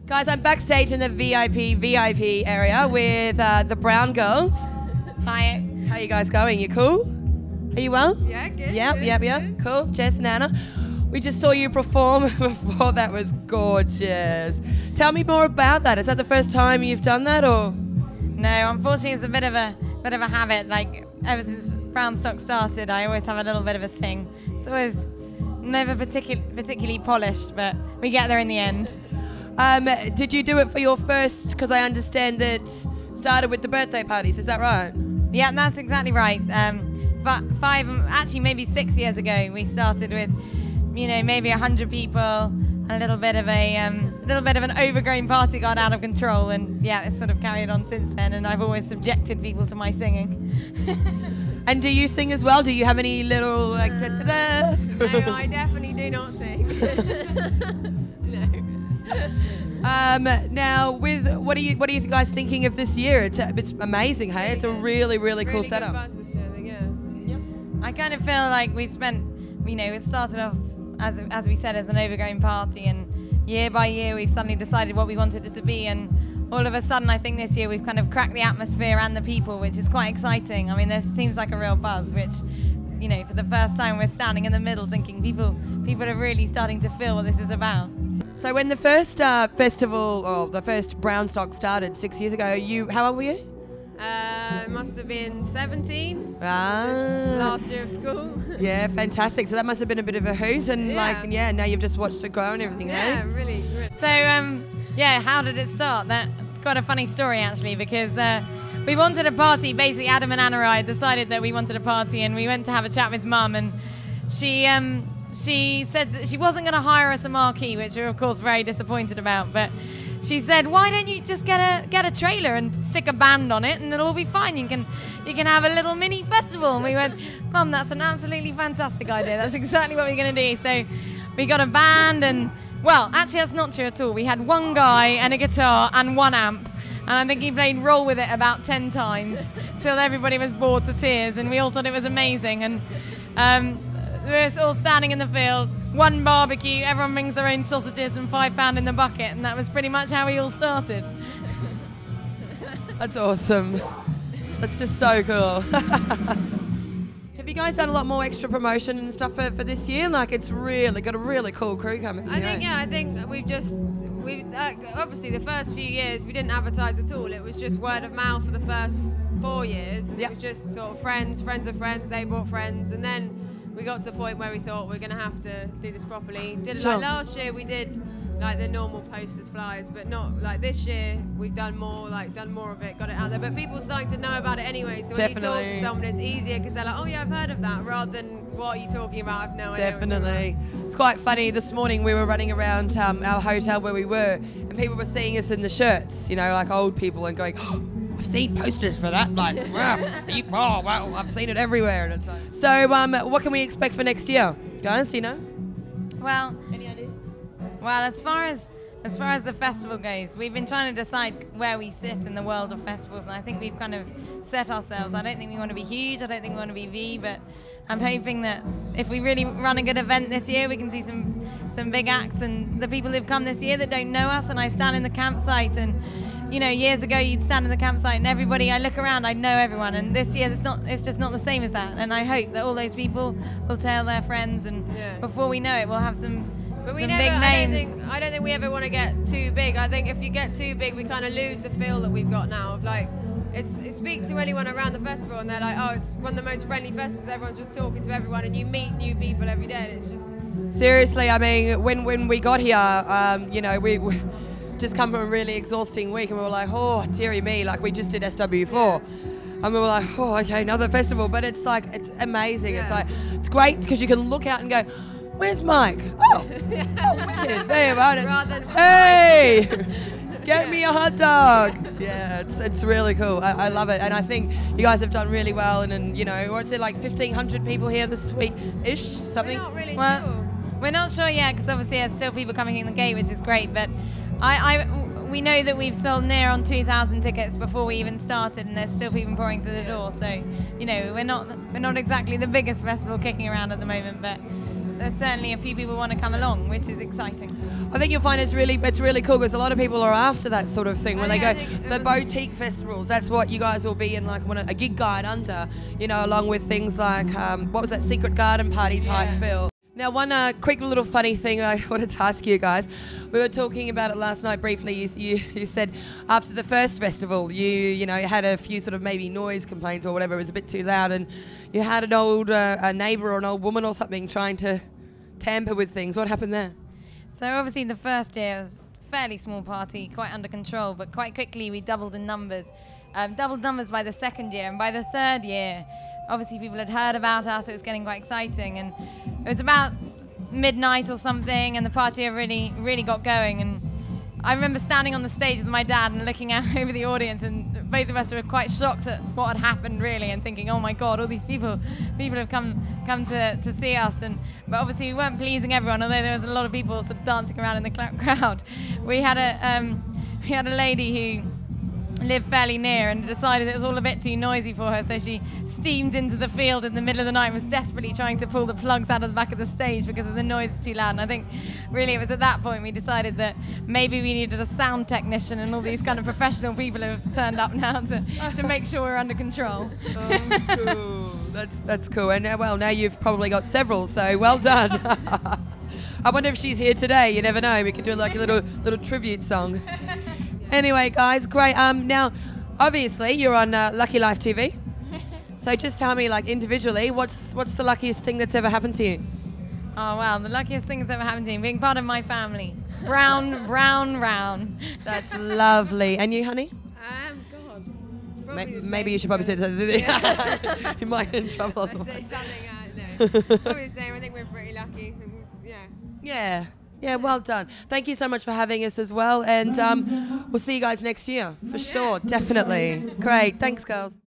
Guys, I'm backstage in the VIP area with the Brown girls. Hi. How you guys going? You cool? Are you well? Yeah, good. Yep. Good. Cool. Jess and Anna. We just saw you perform before. That was gorgeous. Tell me more about that. Is that the first time you've done that, or? No, unfortunately, it's a bit of a habit. Like ever since Brownstock started, I always have a little bit of a sing. It's always never particularly polished, but we get there in the end. Did you do it for your first? Because I understand that started with the birthday parties. Is that right? Yeah, that's exactly right. 5, actually maybe 6 years ago, we started with, maybe 100 people. A little bit of an overgrown party got out of control, and yeah, it's sort of carried on since then. And I've always subjected people to my singing. And do you sing as well? Do you have any little like? Da-da-da? No, I definitely do not sing. No. Now, what are you guys thinking of this year? It's amazing, hey? It's a really cool setup. Good buzz this year, I think, yeah. Yep. I kind of feel like we've spent, it started off as we said as an overgrown party, and year by year we've suddenly decided what we wanted it to be, and all of a sudden I think this year we've kind of cracked the atmosphere and the people, which is quite exciting. I mean, there seems like a real buzz, which, for the first time we're standing in the middle thinking people are really starting to feel what this is about. So when the first festival, or the first Brownstock started 6 years ago, how old were you? Must have been 17. Ah. Just last year of school. Yeah, fantastic. So that must have been a bit of a hoot, and now you've just watched it grow and everything. Yeah, eh? really. So how did it start? That's quite a funny story actually, because we wanted a party. Basically, Adam and Anna and I decided that we wanted a party, and we went to have a chat with Mum, and she said that she wasn't going to hire us a marquee, which we were of course very disappointed about, but she said, why don't you just get a trailer and stick a band on it, and it'll all be fine. You can have a little mini festival. And we went, Mum, that's an absolutely fantastic idea. That's exactly what we're going to do. So we got a band, and well, actually that's not true at all. We had one guy and a guitar and one amp, and I think he played Roll With It about 10 times till everybody was bored to tears, and we all thought it was amazing. And we were all standing in the field, one barbecue, everyone brings their own sausages and £5 in the bucket, and that was pretty much how we all started. That's awesome. That's just so cool. Have you guys done a lot more extra promotion and stuff for this year? Like, it's really got a really cool crew coming. I think we've obviously the first few years we didn't advertise at all. It was just word of mouth for the first 4 years. And It was just sort of friends of friends, they brought friends, and then we got to the point where we thought we're going to have to do this properly. Like last year we did like the normal posters, flyers, but not like this year. We've done more of it, got it out there. But people are starting to know about it anyway. So when you talk to someone, it's easier because they're like, oh yeah, I've heard of that, rather than what are you talking about? I've no idea. Definitely. It's quite funny. This morning we were running around our hotel where we were, and people were seeing us in the shirts, like old people, and going, oh, I've seen posters for that. Like, wow, I've seen it everywhere. And it's like, so, what can we expect for next year, guys? Do you know? Well, any ideas? Well, as far as the festival goes, we've been trying to decide where we sit in the world of festivals, and I think we've kind of set ourselves. I don't think we want to be huge. I don't think we want to be V, but I'm hoping that if we really run a good event this year, we can see some big acts, and the people who've come this year that don't know us. And I stand in the campsite, and years ago you'd stand in the campsite and everybody, I look around, I know everyone, and this year it's just not the same as that. And I hope that all those people will tell their friends, and before we know it, we'll have some big names. I don't think we ever want to get too big. I think if you get too big, we kind of lose the feel that we've got now. Of like, speak to anyone around the festival, and they're like, oh, it's one of the most friendly festivals. Everyone's just talking to everyone, and you meet new people every day. And it's just seriously. I mean, when we got here, we just come from a really exhausting week, and we were like, oh, dearie me, like we just did SW4. And we were like, oh, okay, another festival. But it's like, it's amazing. Yeah. It's like, it's great because you can look out and go, where's Mike? Oh, wicked. There about it. Hey, get me a hot dog. Yeah, it's really cool. I love it. And I think you guys have done really well. And or is it like 1,500 people here this week-ish, something? We're not really sure. We're not sure yet because obviously there's still people coming in the gate, which is great. But we know that we've sold near on 2,000 tickets before we even started, and there's still people pouring through the door. So, we're not exactly the biggest festival kicking around at the moment, but there's certainly a few people want to come along, which is exciting. I think you'll find it's really cool because a lot of people are after that sort of thing when they go the was boutique festivals. That's what you guys will be in, like a gig guide under, you know, along with things like what was that Secret Garden Party type feel. Now, one quick little funny thing I wanted to ask you guys. We were talking about it last night briefly. You said after the first festival, you know, had a few sort of maybe noise complaints or whatever. It was a bit too loud, and you had an old a neighbour or an old woman or something trying to tamper with things. What happened there? So obviously the first year was a fairly small party, quite under control, but quite quickly we doubled in numbers. Doubled numbers by the second year, and by the third year, obviously people had heard about us. It was getting quite exciting, and it was about midnight or something, and the party had really got going. And I remember standing on the stage with my dad and looking out over the audience, and both of us were quite shocked at what had happened, really, and thinking, oh my God, all these people have come to see us. But obviously we weren't pleasing everyone, although there was a lot of people sort of dancing around in the crowd. We had a lady who lived fairly near and decided it was all a bit too noisy for her, so she steamed into the field in the middle of the night and was desperately trying to pull the plugs out of the back of the stage because the noise was too loud. And I think really it was at that point we decided that maybe we needed a sound technician, and all these kind of professional people have turned up now to make sure we're under control. Oh, cool. That's cool. And well, now you've probably got several, so well done. I wonder if she's here today. You never know. We could do like a little tribute song. Anyway, guys, great. Now, obviously, you're on Lucky Life TV. So just tell me, like, individually, what's the luckiest thing that's ever happened to you? Oh, wow, the luckiest thing that's ever happened to me, being part of my family. Brown. That's lovely. And you, honey? God. Maybe you should probably say that. You might get in trouble. I say something, no. Probably the same. I think we're pretty lucky. Yeah, well done. Thank you so much for having us as well. And we'll see you guys next year, for sure, definitely. Great. Thanks, girls.